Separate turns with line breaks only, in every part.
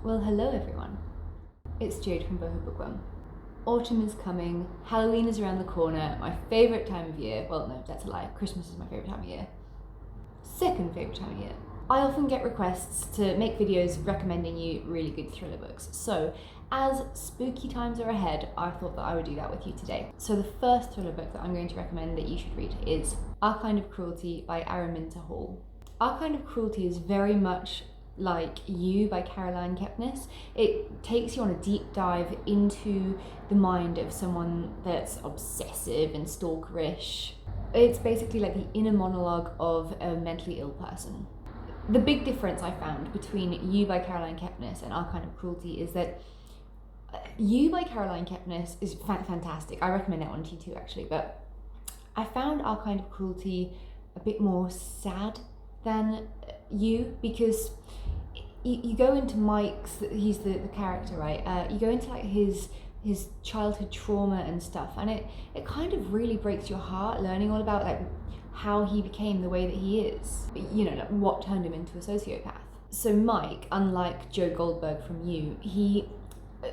Well, hello everyone. It's Jade from Boho Bookworm. Autumn is coming, Halloween is around the corner, my favourite time of year. Well, no, that's a lie. Christmas is my favourite time of year. Second favourite time of year. I often get requests to make videos recommending you really good thriller books. So, as spooky times are ahead, I thought that I would do that with you today. So the first thriller book that I'm going to recommend that you should read is Kind of Cruelty by Araminta Hall. Kind of Cruelty is very much like You by Caroline Kepnes. It takes you on a deep dive into the mind of someone that's obsessive and stalkerish. It's basically like the inner monologue of a mentally ill person. The big difference I found between You by Caroline Kepnes and Kind of Cruelty is that You by Caroline Kepnes is fantastic. I recommend that one to you too, actually, but I found Kind of Cruelty a bit more sad than You, because you go into Mike's, he's the character, right? You go into like his childhood trauma and stuff, and it kind of really breaks your heart learning all about like how he became the way that he is, you know, like what turned him into a sociopath. So Mike, unlike Joe Goldberg from You, he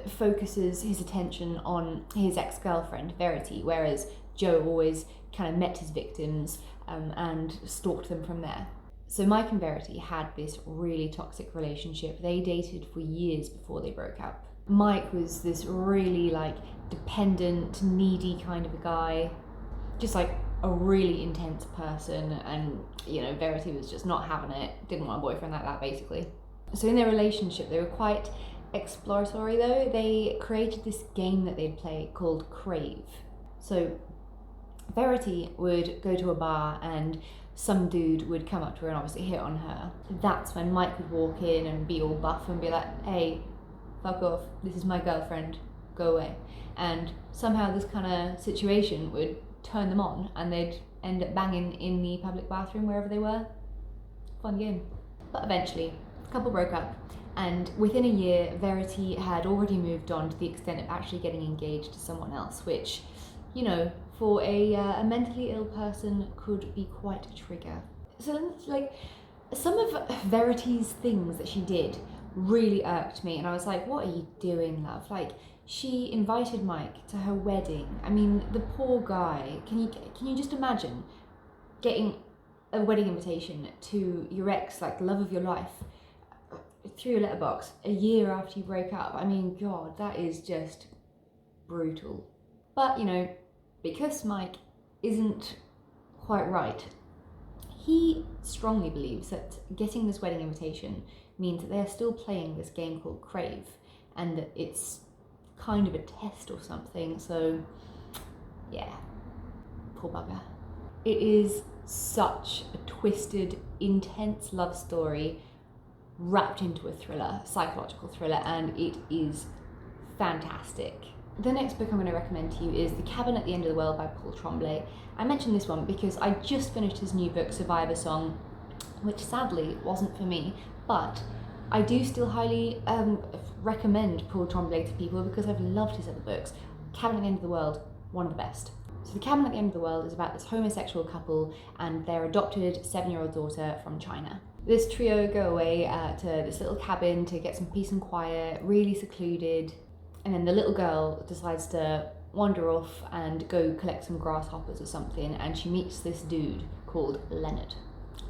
focuses his attention on his ex-girlfriend Verity, whereas Joe always kind of met his victims and stalked them from there. So Mike and Verity had this really toxic relationship. They dated for years before they broke up. Mike was this really like dependent, needy kind of a guy, just like a really intense person, and you know, Verity was just not having it, didn't want a boyfriend like that basically. So in their relationship, they were quite exploratory though. They created this game that they'd play called Crave. So Verity would go to a bar and some dude would come up to her and obviously hit on her. That's when Mike would walk in and be all buff and be like, hey, fuck off, this is my girlfriend, go away. And somehow this kind of situation would turn them on and they'd end up banging in the public bathroom wherever they were. Fun game. But eventually, the couple broke up, and within a year, Verity had already moved on to the extent of actually getting engaged to someone else, which, you know, for a mentally ill person could be quite a trigger. So like, some of Verity's things that she did really irked me, and I was like, what are you doing, love? Like, she invited Mike to her wedding. I mean, the poor guy. Can you just imagine getting a wedding invitation to your ex, like the love of your life, through your letterbox a year after you break up? I mean, God, that is just brutal. But, you know, because Mike isn't quite right, he strongly believes that getting this wedding invitation means that they're still playing this game called Crave, and that it's kind of a test or something. So, yeah, poor bugger. It is such a twisted, intense love story wrapped into a thriller, psychological thriller, and it is fantastic. The next book I'm going to recommend to you is The Cabin at the End of the World by Paul Tremblay. I mentioned this one because I just finished his new book, Survivor Song, which sadly wasn't for me, but I do still highly recommend Paul Tremblay to people because I've loved his other books. Cabin at the End of the World, one of the best. So The Cabin at the End of the World is about this homosexual couple and their adopted 7-year-old daughter from China. This trio go away to this little cabin to get some peace and quiet, really secluded. And then the little girl decides to wander off and go collect some grasshoppers or something, and she meets this dude called Leonard.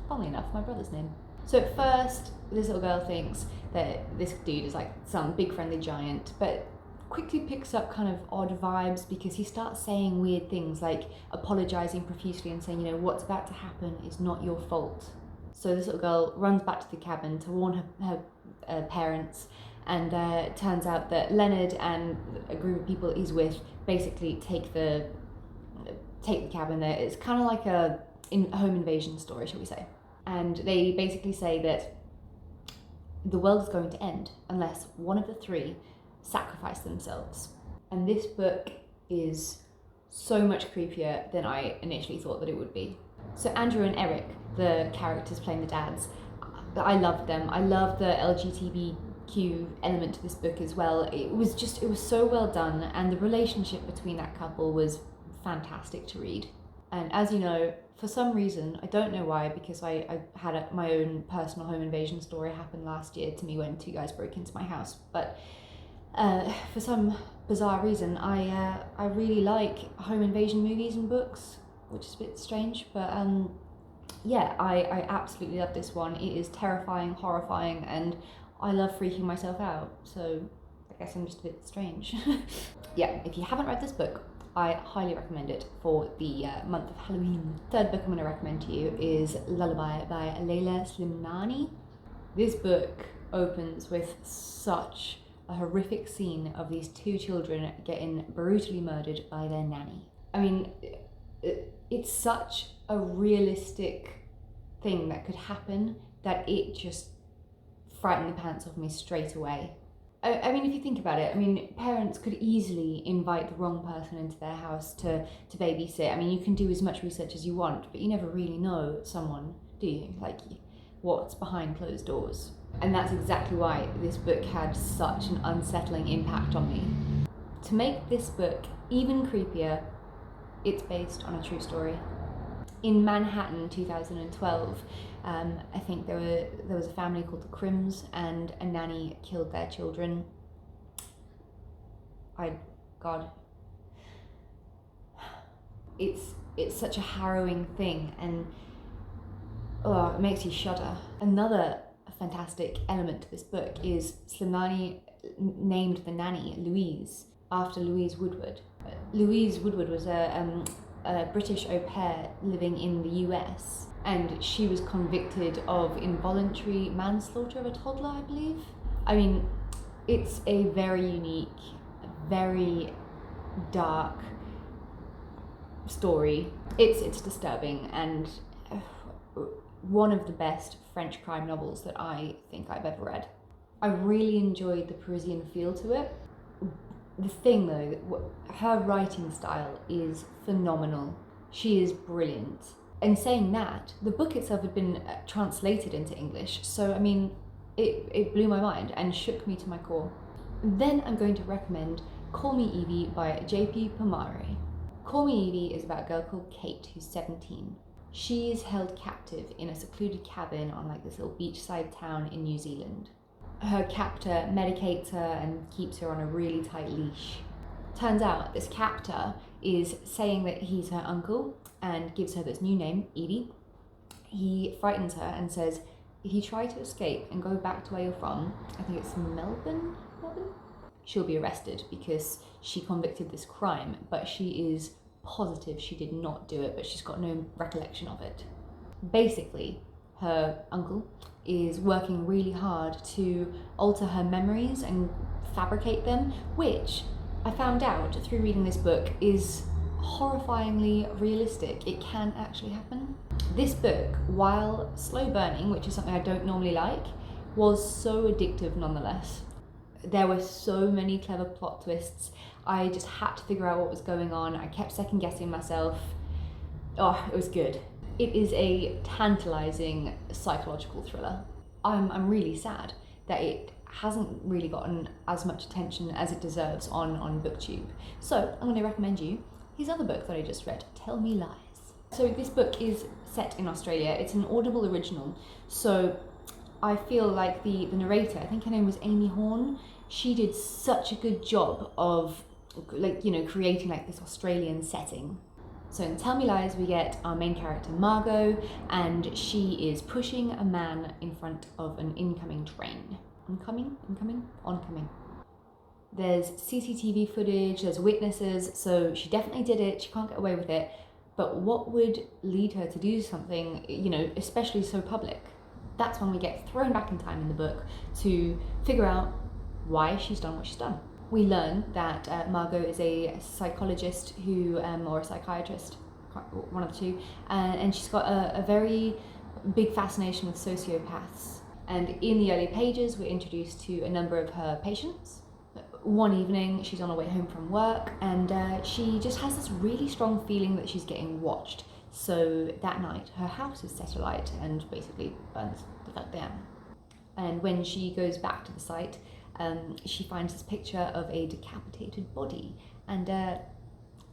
Funnily enough, my brother's name. So at first, this little girl thinks that this dude is like some big friendly giant, but quickly picks up kind of odd vibes because he starts saying weird things like apologizing profusely and saying, you know, what's about to happen is not your fault. So this little girl runs back to the cabin to warn her parents, and it turns out that Leonard and a group of people that he's with basically take the cabin there. It's kind of like a home invasion story, shall we say. And they basically say that the world is going to end unless one of the three sacrifice themselves. And this book is so much creepier than I initially thought that it would be. So Andrew and Eric, the characters playing the dads, I loved them. I love the LGBTQ element to this book as well. It was so well done, and the relationship between that couple was fantastic to read. And as you know, for some reason, I don't know why, because I had my own personal home invasion story happen last year to me when two guys broke into my house. But for some bizarre reason, I really like home invasion movies and books, which is a bit strange. But yeah, I absolutely love this one. It is terrifying, horrifying, and I love freaking myself out. So I guess I'm just a bit strange. Yeah, if you haven't read this book, I highly recommend it for the month of Halloween. Third book I'm going to recommend to you is Lullaby by Leila Slimani. This book opens with such a horrific scene of these two children getting brutally murdered by their nanny. I mean, it's such a realistic thing that could happen that it just frightened the pants off me straight away. I mean, if you think about it, I mean, parents could easily invite the wrong person into their house to babysit. I mean, you can do as much research as you want, but you never really know someone, do you? Like, what's behind closed doors. And that's exactly why this book had such an unsettling impact on me. To make this book even creepier, it's based on a true story. In Manhattan, 2012, I think there was a family called the Crims, and a nanny killed their children. God, it's such a harrowing thing, and it makes you shudder. Another fantastic element to this book is Slimani named the nanny Louise after Louise Woodward. Louise Woodward was a British au pair living in the US, and she was convicted of involuntary manslaughter of a toddler, I believe. I mean, it's a very unique, very dark story. It's disturbing, and one of the best French crime novels that I think I've ever read. I really enjoyed the Parisian feel to it. The thing though, her writing style is phenomenal. She is brilliant. And saying that, the book itself had been translated into English, so I mean, it blew my mind and shook me to my core. Then I'm going to recommend Call Me Evie by J.P. Pomare. Call Me Evie is about a girl called Kate who's 17. She is held captive in a secluded cabin on like this little beachside town in New Zealand. Her captor medicates her and keeps her on a really tight leash. Turns out this captor is saying that he's her uncle and gives her this new name, Evie. He frightens her and says, if you try to escape and go back to where you're from, I think it's Melbourne, she'll be arrested because she convicted this crime, but she is positive she did not do it, but she's got no recollection of it. Basically, her uncle is working really hard to alter her memories and fabricate them, which I found out through reading this book is horrifyingly realistic. It can actually happen. This book, while slow burning, which is something I don't normally like, was so addictive nonetheless. There were so many clever plot twists. I just had to figure out what was going on. I kept second guessing myself. Oh, it was good. It is a tantalizing psychological thriller. I'm really sad that it hasn't really gotten as much attention as it deserves on BookTube. So I'm going to recommend you his other book that I just read, Tell Me Lies. So this book is set in Australia. It's an Audible original. So I feel like the narrator, I think her name was Amy Horn, she did such a good job of creating like this Australian setting. So in Tell Me Lies, we get our main character, Margot, and she is pushing a man in front of an incoming train. Oncoming? There's CCTV footage, there's witnesses, so she definitely did it, she can't get away with it. But what would lead her to do something, especially so public? That's when we get thrown back in time in the book to figure out why she's done what she's done. We learn that Margot is a psychologist or a psychiatrist, one of the two, and she's got a very big fascination with sociopaths. And in the early pages, we're introduced to a number of her patients. One evening, she's on her way home from work, and she just has this really strong feeling that she's getting watched. So that night, her house is set alight and basically burns the fuck down. And when she goes back to the site, she finds this picture of a decapitated body, and there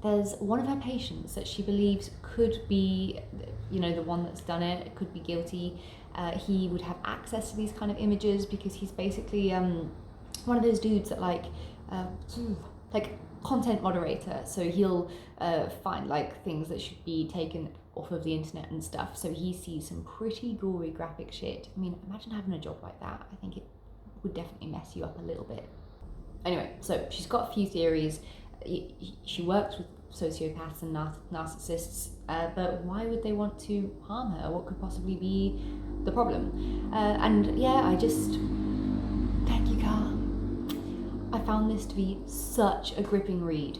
there's one of her patients that she believes could be, you know, the one that's done it, could be guilty. He would have access to these kind of images because he's basically one of those dudes that like content moderator. So he'll find like things that should be taken off of the internet and stuff. So he sees some pretty gory graphic shit. I mean, imagine having a job like that. I think it would definitely mess you up a little bit. Anyway, so she's got a few theories. She works with sociopaths and narcissists, but why would they want to harm her? What could possibly be the problem? And yeah, thank you, Carl. I found this to be such a gripping read.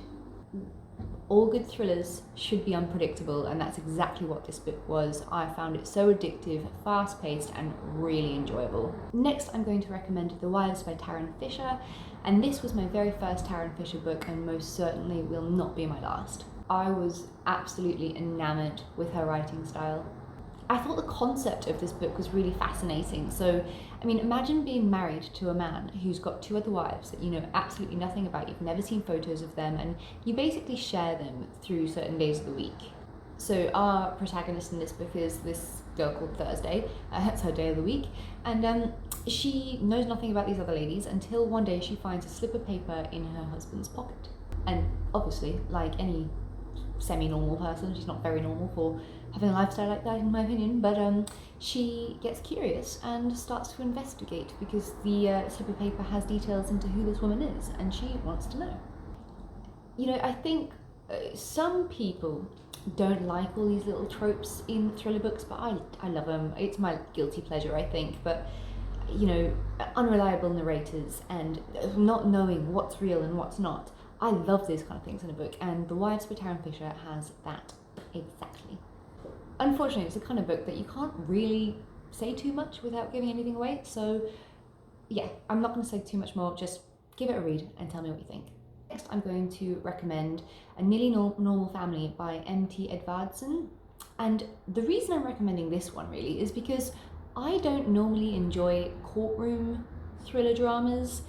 All good thrillers should be unpredictable, and that's exactly what this book was. I found it so addictive, fast-paced, and really enjoyable. Next, I'm going to recommend The Wives by Tarryn Fisher, and this was my very first Tarryn Fisher book, and most certainly will not be my last. I was absolutely enamored with her writing style. I thought the concept of this book was really fascinating. So, I mean, imagine being married to a man who's got 2 other wives that you know absolutely nothing about, you've never seen photos of them, and you basically share them through certain days of the week. So our protagonist in this book is this girl called Thursday, that's her day of the week, and she knows nothing about these other ladies until one day she finds a slip of paper in her husband's pocket. And obviously, like any semi-normal person, she's not very normal for having a lifestyle like that in my opinion, but she gets curious and starts to investigate because the slip of paper has details into who this woman is and she wants to know. You know, I think some people don't like all these little tropes in thriller books, but I love them. It's my guilty pleasure, I think. But you know, unreliable narrators and not knowing what's real and what's not, I love these kind of things in a book, and The Wives by Tarryn Fisher has that exactly. Unfortunately, it's the kind of book that you can't really say too much without giving anything away, so yeah, I'm not going to say too much more, just give it a read and tell me what you think. Next, I'm going to recommend A Nearly Normal Family by M.T. Edvardsson, and the reason I'm recommending this one really is because I don't normally enjoy courtroom thriller dramas.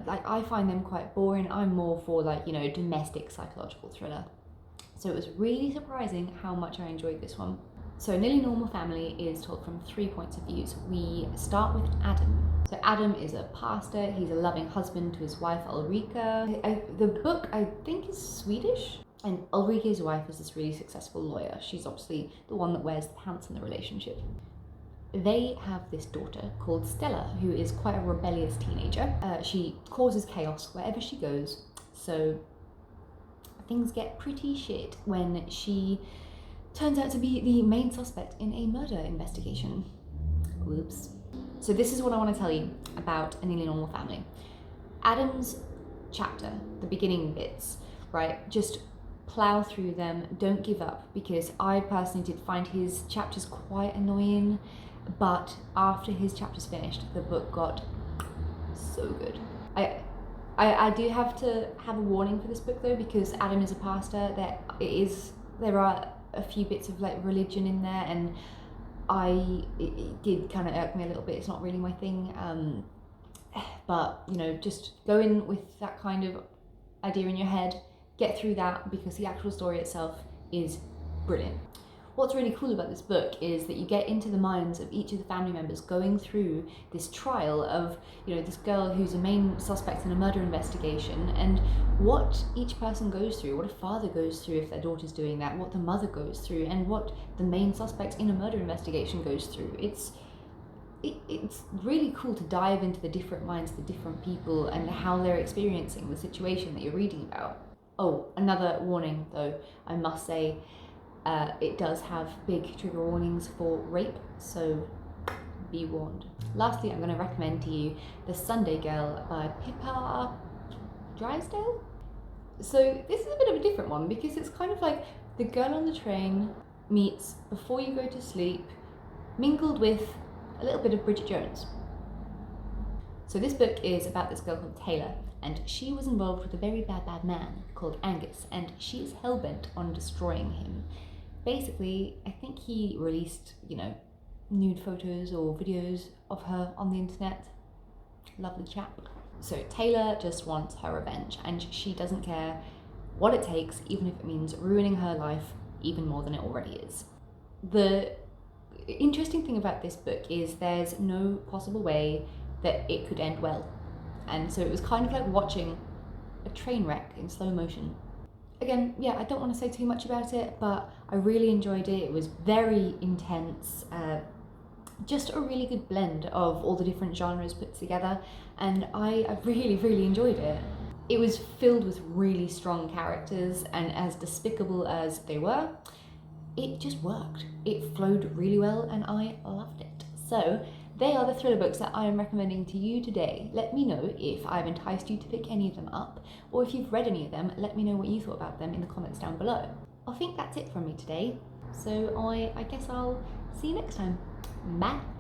Like, I find them quite boring. I'm more for, like, you know, domestic psychological thriller. So it was really surprising how much I enjoyed this one. So Nearly Normal Family is told from 3 points of view. We start with Adam. So Adam is a pastor. He's a loving husband to his wife Ulrika. The book, I think, is Swedish. And Ulrika's wife is this really successful lawyer. She's obviously the one that wears the pants in the relationship. They have this daughter called Stella, who is quite a rebellious teenager. She causes chaos wherever she goes, so things get pretty shit when she turns out to be the main suspect in a murder investigation. Whoops. So this is what I want to tell you about A Nearly Normal Family. Adam's chapter, the beginning bits, right, just plow through them, don't give up, because I personally did find his chapters quite annoying. But after his chapter's finished, the book got so good. I do have to have a warning for this book though, because Adam is a pastor. There are a few bits of like religion in there, and it did kind of irk me a little bit. It's not really my thing. But you know, just go in with that kind of idea in your head, get through that, because the actual story itself is brilliant. What's really cool about this book is that you get into the minds of each of the family members going through this trial of, you know, this girl who's a main suspect in a murder investigation, and what each person goes through, what a father goes through if their daughter's doing that, what the mother goes through, and what the main suspect in a murder investigation goes through. It's really cool to dive into the different minds of the different people and how they're experiencing the situation that you're reading about. Oh, another warning though, I must say, it does have big trigger warnings for rape, so be warned. Lastly, I'm going to recommend to you The Sunday Girl by Pippa Drysdale. So this is a bit of a different one because it's kind of like the girl on the train meets Before You Go to Sleep, mingled with a little bit of Bridget Jones. So this book is about this girl called Taylor, and she was involved with a very bad man called Angus, and she is hell-bent on destroying him. Basically, I think he released, you know, nude photos or videos of her on the internet. Lovely chap. So Taylor just wants her revenge, and she doesn't care what it takes, even if it means ruining her life even more than it already is. The interesting thing about this book is there's no possible way that it could end well. And so it was kind of like watching a train wreck in slow motion. Again, yeah, I don't want to say too much about it, but I really enjoyed it. It was very intense, just a really good blend of all the different genres put together, and I really, really enjoyed it. It was filled with really strong characters, and as despicable as they were, it just worked. It flowed really well, and I loved it. So they are the thriller books that I am recommending to you today. Let me know if I've enticed you to pick any of them up, or if you've read any of them, let me know what you thought about them in the comments down below. I think that's it from me today, so I guess I'll see you next time. Bye!